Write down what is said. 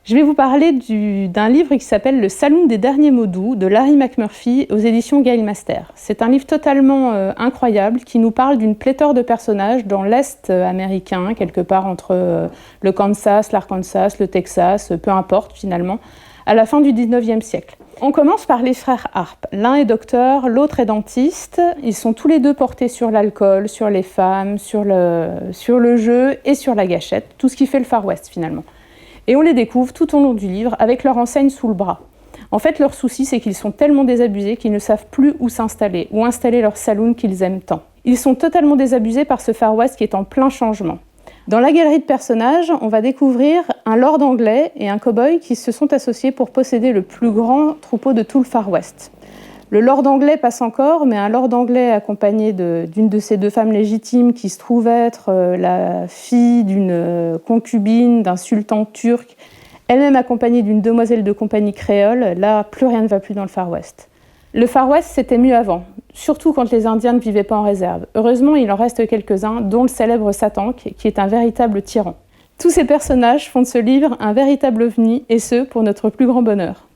Je vais vous parler d'un livre qui s'appelle « Le Saloon des derniers mots doux » de Larry McMurphy aux éditions Gail Master. C'est un livre totalement incroyable qui nous parle d'une pléthore de personnages dans l'Est américain, quelque part entre le Kansas, l'Arkansas, le Texas, peu importe finalement, à la fin du 19e siècle. On commence par les frères Harp. L'un est docteur, l'autre est dentiste. Ils sont tous les deux portés sur l'alcool, sur les femmes, sur le jeu et sur la gâchette, tout ce qui fait le Far West finalement. Et on les découvre tout au long du livre avec leur enseigne sous le bras. En fait, leur souci, c'est qu'ils sont tellement désabusés qu'ils ne savent plus où s'installer, où installer leur saloon qu'ils aiment tant. Ils sont totalement désabusés par ce Far West qui est en plein changement. Dans la galerie de personnages, on va découvrir un lord anglais et un cow-boy qui se sont associés pour posséder le plus grand troupeau de tout le Far West. Le lord anglais passe encore, mais un lord anglais accompagné d'une de ses deux femmes légitimes qui se trouve être la fille d'une concubine d'un sultan turc, elle-même accompagnée d'une demoiselle de compagnie créole, là, plus rien ne va plus dans le Far West. Le Far West, c'était mieux avant, surtout quand les Indiens ne vivaient pas en réserve. Heureusement, il en reste quelques-uns, dont le célèbre Satank, qui est un véritable tyran. Tous ces personnages font de ce livre un véritable ovni, et ce, pour notre plus grand bonheur.